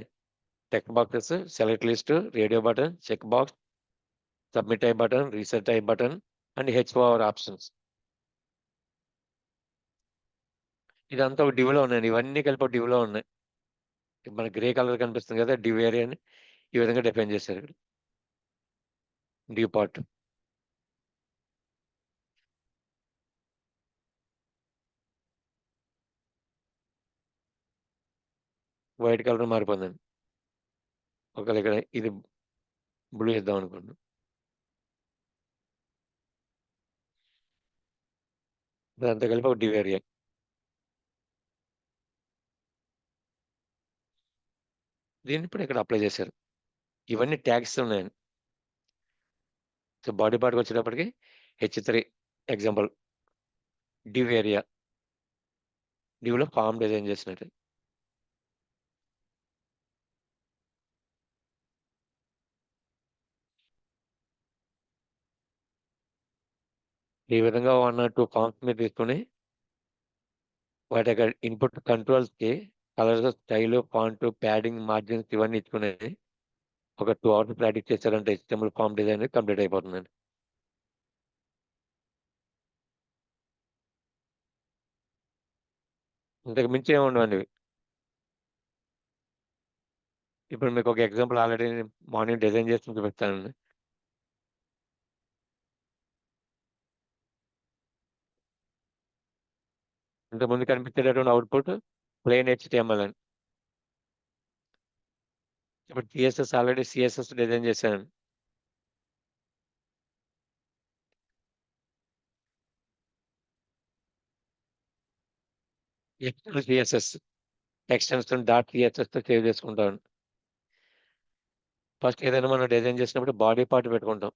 Text boxes, select list, radio button, check box, submit type button, reset type button and H over options. ఇదంతా ఒక డివ్‌లో ఉన్నాయండి. ఇవన్నీ కలిపి ఒక డివ్‌లో ఉన్నాయి. మన గ్రే కలర్ కనిపిస్తుంది కదా! డివ్ ఏరియా అని ఈ విధంగా డిఫైన్ చేశారు ఇక్కడ. Div part. వైట్ కలర్ మారిపోయిందండి. ఒకవేళ ఇక్కడ ఇది బ్లూ ఇద్దాం అనుకుంటున్నాం. ఇదంతా కలిపి ఒక డివ్ ఏరియా. దీన్ని ఇప్పుడు ఇక్కడ అప్లై చేశారు. ఇవన్నీ ట్యాగ్స్ ఉన్నాయండి. సో, బాడీ పార్ట్‌కి వచ్చేటప్పటికి హెచ్3 ఎగ్జాంపుల్ డివ్ ఏరియా. డివ్‌లో ఫార్మ్ డిజైన్ చేసినట్టు. ఈ విధంగా 1 ఆర్ 2 ఫార్మ్స్ మీరు తీసుకొని వాటి యొక్క ఇన్పుట్ కంట్రోల్స్‌కి colours, style, font, padding, margins ఇవన్నీ ఇచ్చుకొని ఒక 2 అవర్స్ ప్రాక్టీస్ చేశారంటే HTML ఫార్మ్ డిజైన్ కంప్లీట్ అయిపోతుందండి. ఇంతకు మించి ఏమి ఉండవండి ఇవి. ఇప్పుడు మీకు ఒక ఎగ్జాంపుల్ ఆల్రెడీ మార్నింగ్ డిజైన్ చేసి చూపిస్తానండి. ఇంతకుముందు కనిపించేటటువంటి అవుట్‌పుట్ ప్లెయిన్ HTML అండి. ఇప్పుడు ఆల్రెడీ CSS డిజైన్ చేశానండి. ఎక్స్టర్నల్ CSS ఎక్స్‌టెన్షన్ .cssతో సేవ్ చేసుకుంటామండి. ఫస్ట్ ఏదైనా మనం డిజైన్ చేసినప్పుడు బాడీ పార్ట్ పెట్టుకుంటాం.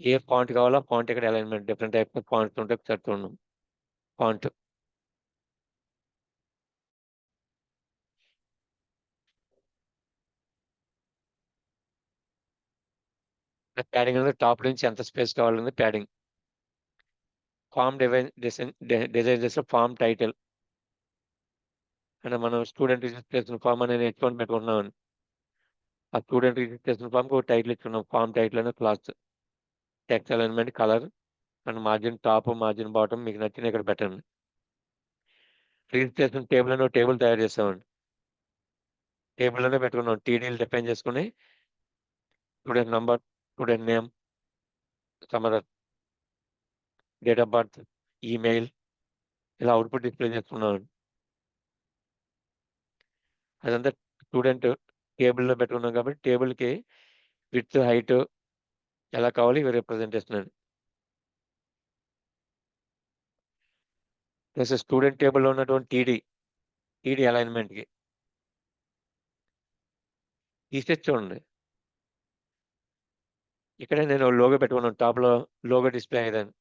ఏ ఫాంట్ కావాలో ఆ ఫాంట్ ఇక్కడ alignment different types of fonts ఉంటాయి. ఒకసారి చూడండి. ఫాంట్ ప్యాడింగ్ అనేది టాప్ నుంచి ఎంత స్పేస్ కావాలనేది ప్యాడింగ్. ఫార్మ్ డిజైన్ చేసిన ఫార్మ్ టైటిల్. అంటే మనం స్టూడెంట్ రిజిస్టర్ చేసిన ఫార్మ్ అనేది నేర్చుకొని పెట్టుకుంటున్నామండి. ఆ స్టూడెంట్ రిజిస్టర్ చేసిన ఫార్మ్‌కి ఒక టైటిల్ ఇచ్చుకున్నాం. ఫార్మ్ టైటిల్ అనేది class. Text alignment, colour and margin top, margin bottom మీకు నచ్చినవి ఇక్కడ పెట్టండి. రిజిస్ట్రేషన్ టేబుల్ అని ఒక టేబుల్ తయారు చేసామండి. టేబుల్‌లోనే పెట్టుకున్నాం. టీడీలు డిఫైన్ చేసుకొని student number, student name, some other date of birth, email ఇలా అవుట్‌పుట్ డిస్ప్లే చేసుకున్నామండి. అదంతా స్టూడెంట్ టేబుల్‌లో పెట్టుకున్నాం కాబట్టి టేబుల్‌కి విడ్త్, హైట్ ఎలా కావాలి ఇవి రిప్రజెంటేషన్ అండి. ప్లస్ స్టూడెంట్ టేబుల్‌లో ఉన్నటువంటి టీడీ అలైన్‌మెంట్‌కి తీసేసి చూడండి. ఇక్కడే నేను లోగో పెట్టుకున్నాను. టాప్‌లో లోగో డిస్ప్లే అయ్యేదని.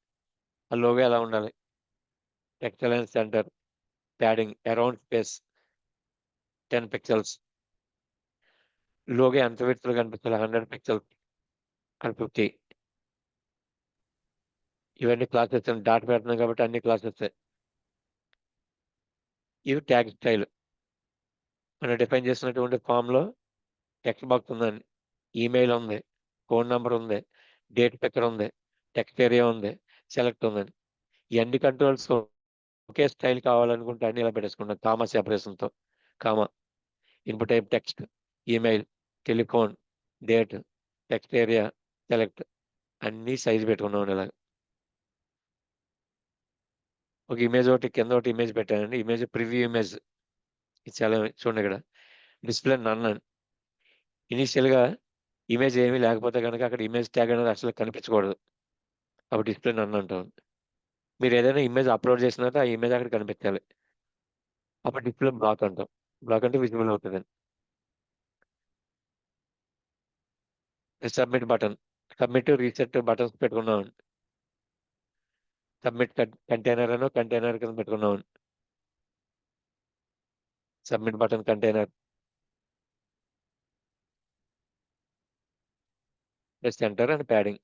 ఆ లోగో ఎలా ఉండాలి? Text align centre, padding, around space 10 pixels. Logo ఎంత విడ్త్‌లో కనిపించాలి? 100 పిక్సెల్స్ అండ్ 50. ఇవన్నీ క్లాసెస్ అండి. డాట్ పెడుతున్నాం కాబట్టి అన్ని క్లాసెసే. ఇవి ట్యాగ్ స్టైల్. మనం డిఫైన్ చేసినటువంటి ఫార్మ్‌లో టెక్స్ట్ బాక్స్ ఉందండి. ఈమెయిల్ ఉంది. ఫోన్ నంబర్ ఉంది. డేట్ పికర్ ఉంది. టెక్స్ట్ ఏరియా ఉంది. సెలెక్ట్ ఉందండి. ఈ అన్ని కంట్రోల్స్ ఒకే స్టైల్ కావాలనుకుంటే అన్ని ఇలా పెట్టేసుకుంటాం. కామా సెపరేషన్‌తో. Comma, input type text, email, telephone, date, text area, select అన్నీ సైజ్ పెట్టుకున్నామండి ఇలాగ. ఒక ఇమేజ్ ఒకటి కింద ఒకటి ఇమేజ్ పెట్టానండి. Image preview image. ఇది చాలా చూడండి ఇక్కడ. డిస్‌ప్లే నన్ అని. ఇనీషియల్‌గా ఇమేజ్ ఏమీ లేకపోతే గనక అక్కడ ఇమేజ్ ట్యాగ్ అనేది అసలు కనిపించకూడదు. అప్పుడు డిస్‌ప్లే నన్ అంటాం. మీరు ఏదైనా ఇమేజ్ అప్‌లోడ్ చేసిన తర్వాత ఆ ఇమేజ్ అక్కడ కనిపించాలి. అప్పుడు డిస్‌ప్లే బ్లాక్ అంటాం. బ్లాక్ అంటే విజిబుల్ అవుతదండి. Submit button. Submit, reset buttons పెట్టుకున్నామండి. సబ్మిట్ కంటైనర్ అనో కంటైనర్ కింద పెట్టుకున్నామండి. Submit button container. Plus centre and padding.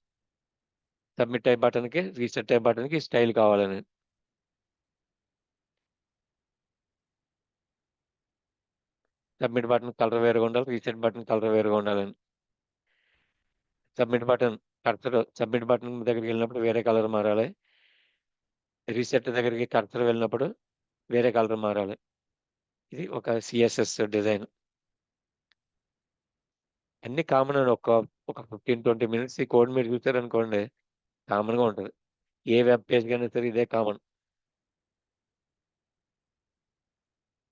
Submit type బటన్‌కి, రీసెట్ టైప్ బటన్‌కి స్టైల్ కావాలని. సబ్మిట్ బటన్ కలర్ వేరుగా ఉండాలి. రీసెట్ బటన్ కలర్ వేరుగా ఉండాలండి. సబ్మిట్ బటన్ దగ్గరికి వెళ్ళినప్పుడు వేరే కలర్ మారాలి. రీసెట్ దగ్గరికి కర్సర్ వెళ్ళినప్పుడు వేరే కలర్ మారాలి. ఇది ఒక CSS డిజైన్. అన్నీ కామన్ అండి. ఒక 15, 20 మినిట్స్ ఈ కోడ్ మీరు చూసారనుకోండి కామన్‌గా ఉంటది. ఏ వెబ్ పేజ్‌కైనా సరే ఇదే కామన్.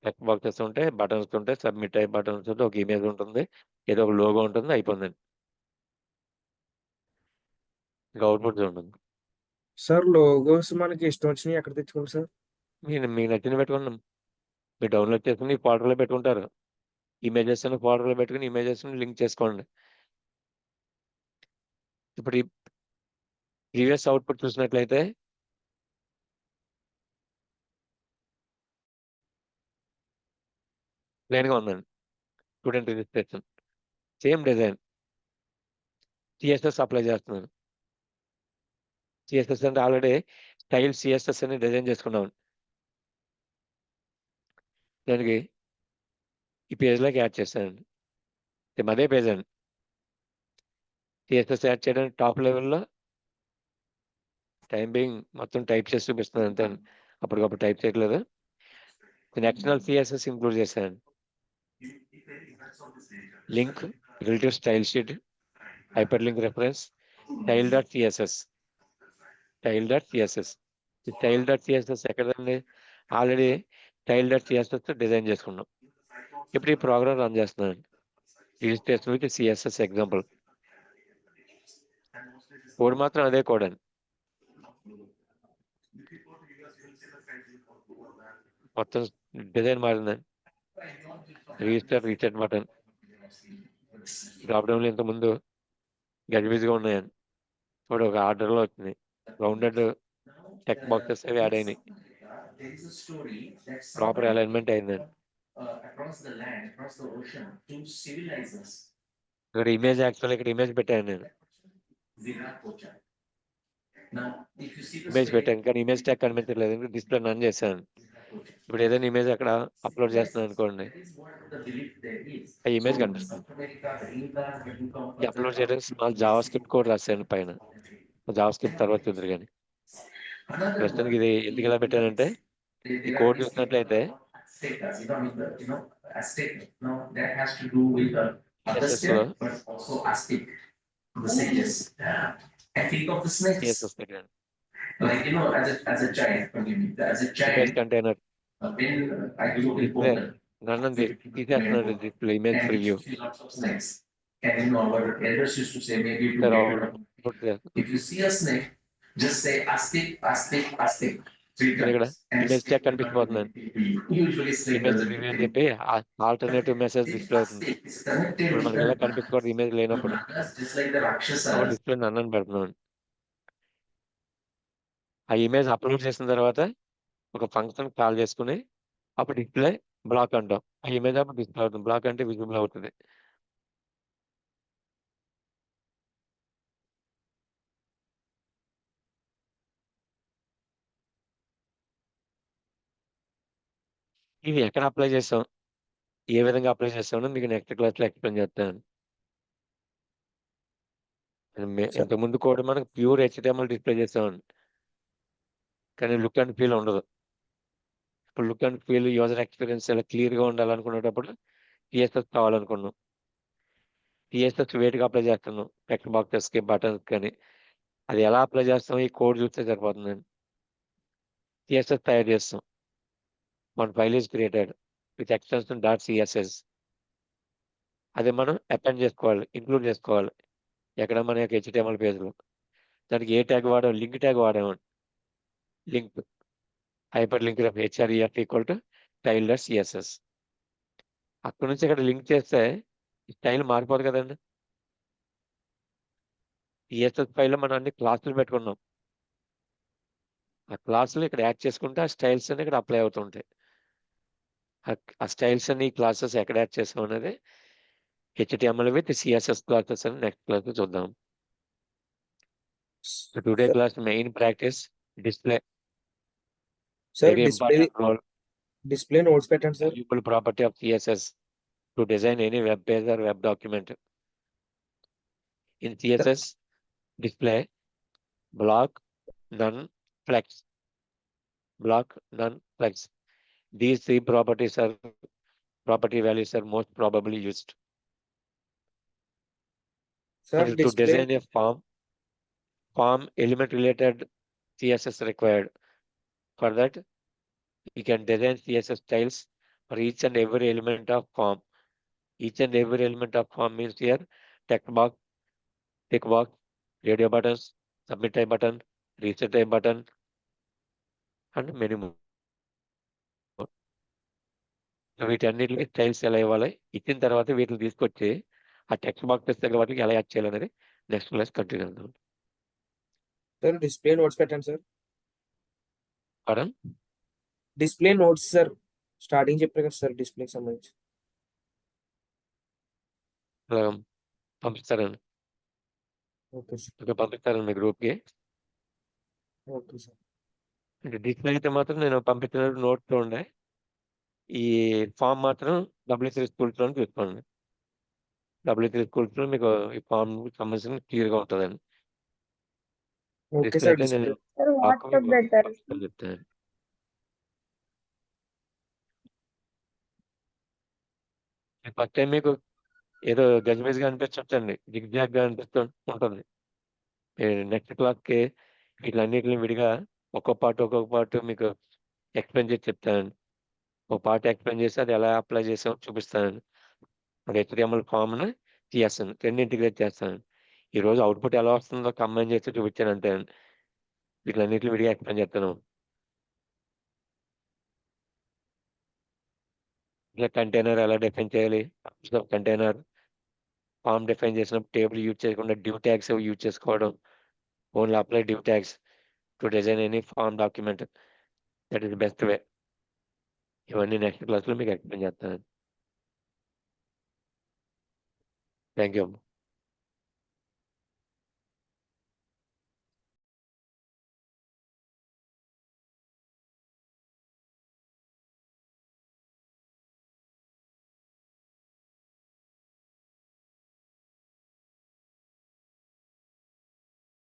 చెక్ బాక్సెస్ ఉంటాయి, బటన్స్ ఉంటాయి, సబ్మిట్ అయ్యే బటన్స్ ఉంటాయి, ఒక ఇమేజ్ ఉంటుంది. ఏదో ఒక లోగో ఉంటుంది. అయిపోయిందండి. ఇంకా అవుట్‌పుట్ చూడండి. సార్ లోగోస్ మనకి ఇష్టం వచ్చినయి ఎక్కడ తెచ్చుకోవాలి సార్? మీకు నచ్చింది పెట్టుకోండి. మీరు డౌన్‌లోడ్ చేసుకొని ఈ ఫోల్డర్‌లో పెట్టుకుంటారు. ఇమేజెస్ అని ఫోల్డర్‌లో పెట్టుకొని ఇమేజెస్‌ని లింక్ చేసుకోండి. ఇప్పుడు ఈ ప్రీవియస్ అవుట్‌పుట్ చూసినట్లయితే ప్లెయిన్‌గా ఉందండి. Student registration. Same design. CSS apply చేస్తున్నాను. సిఎస్ఎస్ అంటే ఆల్రెడీ స్టైల్ సిఎస్ఎస్ అని డిజైన్ చేసుకున్నాను. దానికి ఈ పేజ్లోకి యాడ్ చేశానండి. సేమ్ అదే పేజ్ అండి. సిఎస్ఎస్ యాడ్ చేయడానికి టాప్ లెవెల్లో టైం బీయింగ్ మొత్తం టైప్ చేసి చూపిస్తున్నాను అంతే అండి. అప్పటికప్పుడు టైప్ చేయట్లేదు. ఎక్స్టర్నల్ సిఎస్ఎస్ ఇంక్లూడ్ చేశాను. Link, relative style sheet, hyper link reference, style.css. style.css. ఈ style.css ఎక్కడండి? ఆల్రెడీ style.css డిజైన్ చేసుకున్నాం. ఇప్పుడు ఈ ప్రోగ్రామ్ రన్ చేస్తున్నాను. Registration with CSS example. Code మాత్రం అదే కోడ్ అండి. మొత్తం డిజైన్ మారిందండి. రిజిస్టర్, రీసెట్ బటన్, డ్రాప్ డౌన్లు ఇంతకుముందు గజిబిజిగా ఉన్నాయండి. ఇప్పుడు ఒక ఆర్డర్లో వచ్చింది. రౌండెడ్ చెక్ బాక్సెస్ అవి యాడ్ అయినాయి. ప్రాపర్ అలైన్మెంట్ అయిందండి. ఇక్కడ ఇమేజ్ యాక్చువల్ ఇక్కడ ఇమేజ్ పెట్టాను నేను. ఇమేజ్ పెట్టాను కానీ ఇమేజ్ ట్యాగ్ కనిపించట్లేదు. డిస్ప్లే నన్ చేశాను. ఇప్పుడు ఏదైనా ఇమేజ్ అక్కడ అప్లోడ్ చేస్తున్నాను అనుకోండి, ఆ ఇమేజ్ కనిపిస్తుంది. ఈ అప్లోడ్ చేయడానికి స్మాల్ జావా స్క్రిప్ట్ కోడ్ రాశాను పైన. జావా స్క్రిప్ట్ తర్వాత చూద్దరు కానీ ప్రస్తుతానికి ఇది ఎందుకు ఇలా పెట్టానంటే ఈ కోడ్ చూసినట్లయితే CSS లో CSS పెట్టాను. ఇమేజ్ కంటైనర్ డిస్ప్లే నన్ను తీసేస్తున్నాడు. డిస్ప్లే ఇమేజ్ ప్రివ్యూ ఇక్కడ ఇమేజ్ ట్యాగ్ కనిపించిపోతుందండి. ఇమేజ్ ప్రివ్యూ అని చెప్పి ఆల్టర్నేటివ్ మెసేజ్ డిస్ప్లే అవుతుంది. ఇప్పుడు మనకి ఎలా కనిపించకూడదు ఇమేజ్ లేనప్పుడు. అప్పుడు డిస్ప్లే నన్ను పెడుతున్నాను. ఆ ఇమేజ్ అప్లోడ్ చేసిన తర్వాత ఒక ఫంక్షన్ కాల్ చేసుకుని అప్పుడు డిస్ప్లే బ్లాక్ అంటాం. ఆ ఇమేజ్ అప్పుడు డిస్ప్లే అవుతుంది. బ్లాక్ అంటే విజిబుల్ అవుతుంది. ఇవి ఎక్కడ అప్లై చేస్తాం, ఏ విధంగా అప్లై చేస్తామో మీకు నెక్స్ట్ క్లాస్లో ఎక్స్ప్లెయిన్ చేస్తాను. ఇంతకుముందు కూడా మనకు ప్యూర్ HTML డిస్ప్లే చేస్తామండి, కానీ లుక్ అండ్ ఫీల్ ఉండదు. ఇప్పుడు look and feel user experience ఇలా క్లియర్గా ఉండాలనుకునేటప్పుడు CSS కావాలనుకున్నాం. CSS వేటికి అప్లై చేస్తున్నాం, టెక్స్ట్ బాక్సెస్కి, బటన్స్ కానీ. అది ఎలా అప్లై చేస్తాం ఈ కోడ్ చూస్తే సరిపోతుందండి. CSS తయారు చేస్తాం. మన file is created with extension .css. అది మనం అపెండ్ చేసుకోవాలి, ఇంక్లూడ్ చేసుకోవాలి ఎక్కడ మన యొక్క HTML పేజ్లో. దానికి ఏ ట్యాగ్ వాడాం, లింక్ ట్యాగ్ వాడాము. Link hyper link HREF = style.css. అక్కడ నుంచి ఇక్కడ లింక్ చేస్తే స్టైల్ మారిపోదు కదండి. CSS ఫైల్లో మనం అన్ని క్లాసులు పెట్టుకున్నాం. ఆ క్లాసులు ఇక్కడ యాడ్ చేసుకుంటే ఆ స్టైల్స్ అన్ని ఇక్కడ అప్లై అవుతుంటాయి. ఆ స్టైల్స్ అన్ని క్లాసెస్ ఎక్కడ యాడ్ చేసాం అనేది HTML విత్ CSS క్లాసెస్ అని నెక్స్ట్ క్లాస్ చూద్దాం. Today class main practice display. Sir Very important role, display notes పెట్టండి sir. valuable property of CSS to design any web page or web document. In CSS, display, block, none, flex. Block, none, flex. These three property values are most probably used. Sir And to design a form element related CSS required. For that, we can design CSS styles for each and every element of form. Each and every element of form means here text box, tick box, radio buttons, submit type button, reset type button, and many more. వీటన్నిటికి స్టైల్స్ ఎలా ఇవ్వాలి, ఇచ్చిన తర్వాత వీటిని తీసుకొచ్చి ఆ టెక్స్ట్ బాక్సెస్ దగ్గర వాటికి ఎలా యాడ్ చేయాలనేది నెక్స్ట్ క్లాస్ కంటిన్యూ అవుతాం. సార్ డిస్ప్లే నోట్స్ పెట్టండి sir. Madam display notes sir starting చెప్పారు కదా సార్ డిస్ప్లేకి సంబంధించి. పంపిస్తారండి. Okay sir. ఇంకా పంపిస్తానండి మీ గ్రూప్‌కి. Okay sir. అంటే డిస్‌ప్లే అయితే మాత్రం నేను పంపించిన నోట్స్‌లో ఉండే. ఈ ఫార్మ్ మాత్రం డబ్ల్యూ3 స్కూల్స్‌లోనే తీసుకోండి. డబ్ల్యూ3 స్కూల్స్‌లో మీకు ఈ ఫార్మ్‌కి సంబంధించింది క్లియర్‌గా ఉంటదండి. Okay display sir. అయితే నేను డిస్ప్లే సార్ డాక్ వాట్సాప్ మీకు బెటర్. పంపిస్తాను చెప్తానండి. ఫస్ట్ టైమ్ మీకు ఏదో గజిబిజిగా అనిపించొచ్చండి. జిగ్‌జాగ్‌గా అనిపిస్తూ ఉంటుంది. నెక్స్ట్ క్లాస్‌కి వీటిలన్నిటిని విడిగా ఒక్కొక్క పార్ట్ మీకు ఎక్స్‌ప్లెయిన్ చేసి చెప్తానండి. ఒక పార్ట్ ఎక్స్‌ప్లెయిన్ చేసి అది ఎలా అప్లై చేసామో చూపిస్తానండి. ఒక హెచ్‌టీఎంఎల్ ఫార్మ్‌ని తీయేస్తాను. 2 ఇంటిగ్రేట్ చేస్తాను. ఈరోజు అవుట్‌పుట్ ఎలా వస్తుందో కంబైన్ చేసి చూపించాను అంతేనండి. వీటిలన్నిటిని విడిగా ఎక్స్‌ప్లెయిన్ చేస్తాను. ఇలా కంటైనర్ ఎలా డిఫైన్ చేయాలి? కంటైనర్ ఫార్మ్ డిఫైన్ చేసినప్పుడు టేబుల్ యూజ్ చేయకుండా డివ్ ట్యాగ్స్ యూజ్ చేసుకోవడం. Only apply div tags to design any form document. That is the best way. ఇవన్నీ నెక్స్ట్ క్లాస్‌లో మీకు ఎక్స్‌ప్లెయిన్ చేస్తానండి. థాంక్ యూ అమ్మ.